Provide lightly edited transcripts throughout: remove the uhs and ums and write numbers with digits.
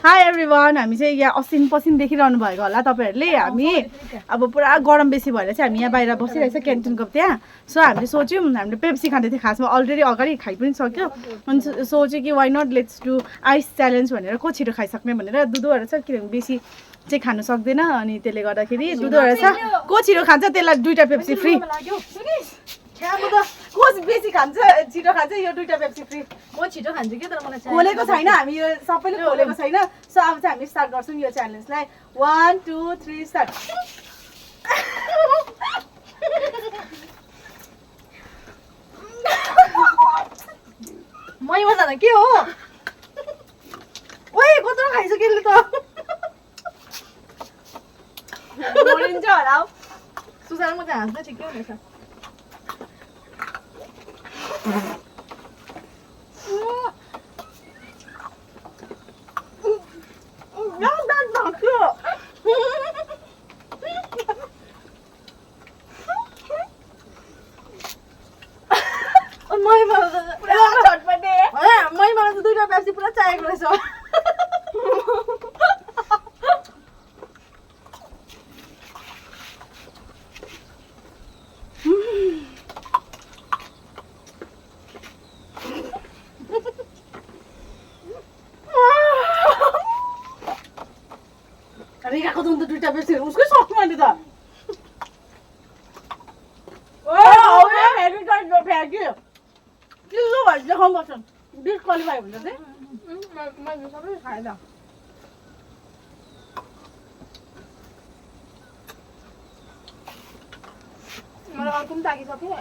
high everyone हामी चाहिँ यहाँ असिन पसिन देखिरहनु भएको होला तपाईँहरूले हामी अब पुरा गरम बेसी भएर चाहिँ हामी यहाँ बाहिर बसिरहेछ क्यान्टिनको त्यहाँ सो हामीले सोच्यौँ हामीले पेप्सी खाँदै थियो खासमा अलरेडी अगाडि खाइ पनि सक्यो अनि सोच्यो कि why not let's do ice challenge भनेर को छिटो खाइसक्ने भनेर दुधहरू छ किनभने बेसी चाहिँ खानु सक्दैन अनि त्यसले गर्दाखेरि दुधहरू छ को छिटो खान्छ त्यसलाई 2टा पेप्सी फ्री को बेसी खान्छ छिटो खान्छ यो 2टा पेप्सी फ्री म छिटो खान्छु के तर मलाई खोलेको छैन हामी यो सबैले खोलेको छैन सो अब चाहिँ हामी स्टार्ट गर्छौँ यो च्यालेन्जलाई 1 2 3 स्टार्ट मैमा जान के हो ओए कत्रो खाइसक्यो त मरिन्छ होला सुसार म चाहिँ हाँस्दै ठिकै हुनेछ मलाई त 2टा पेप्सी पुरा चाहिएको रहेछ रेखाको त 2टा पेप्सी उसकै सक्नु अहिले त फ्याँक्यो चिल्लो भएर देखाउनुपर्छ डिस्क्वालिफाई हुन्छ चाहिँ मैले सबै खाएँ त मलाई अर्को पनि ताकिसक्यो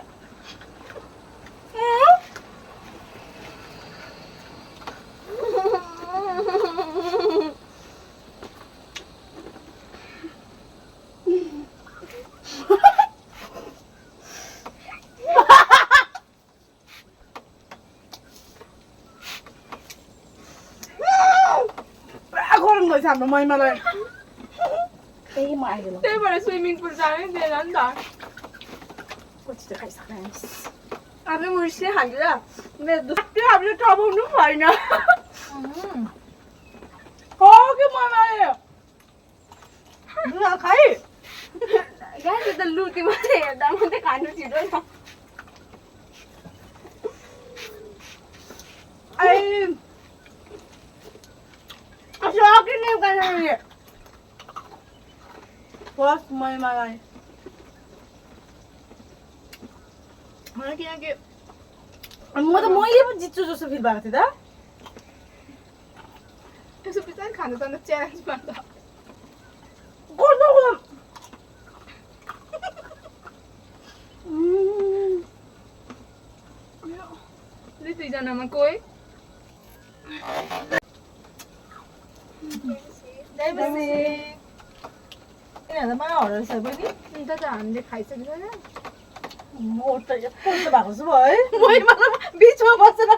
हाम्रो महिमालाई त्यही म आइदिनु त्यही भएर स्विमिङ पुल जानै दिएन नि त कति चाहिँ खाइसक्यो आफै मुर्सिए खान्छ मेरो दुःख हामीले टबाउनु भएन के महिमाले दुध खाइ गाई त लुटी मात्रै हेर्दा मात्रै खानु छिटो छ फर्स्ट महिमालाई किनकि म त मैले पनि जित्छु जस्तो फिल भएको थियो त त्यसो पछाडि खानु त अन्त च्यालेन्जमा त दुईजनामा कोही यिनीहरू मलाई हराउँछ पनि अन्त त हामीले खाइसकेको छैन मोट त यस्तो भएको छु है महिमा बिचमा बसेर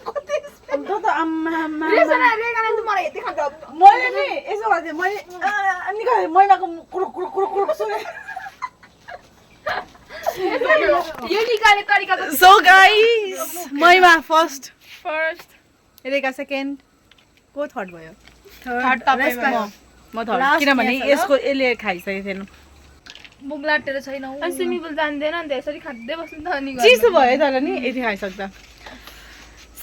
कति मलाई यति खान्छ मैले नि यसो गर्थेँ मैले निकालेँ महिमाको कुरो कुरो कुरो कुरो सुने यो निकाले तरिका त सो गाइस महिमा फर्स्ट रेखा सेकेन्ड को थर्ड भयो थर्ड तपाईँ म थर्ड किनभने यसले खाइसकेको थिएन मुख लाटेर छैन स्विमिङ पुल जान्दैन नि त यसरी खाँदै बस्नु त अनि चिसो भयो तर नि यति खाइसक्दा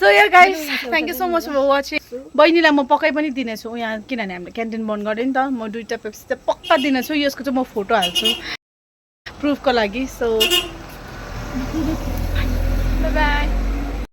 so yeah guys thank you so much for watching बहिनीलाई म पक्कै पनि दिनेछु यहाँ किनभने हामीले क्यान्टिन बन्द गरेँ नि त म 2टा पेप्सी चाहिँ पक्का दिनेछु यसको चाहिँ म फोटो हाल्छु प्रुफको लागि सो बाई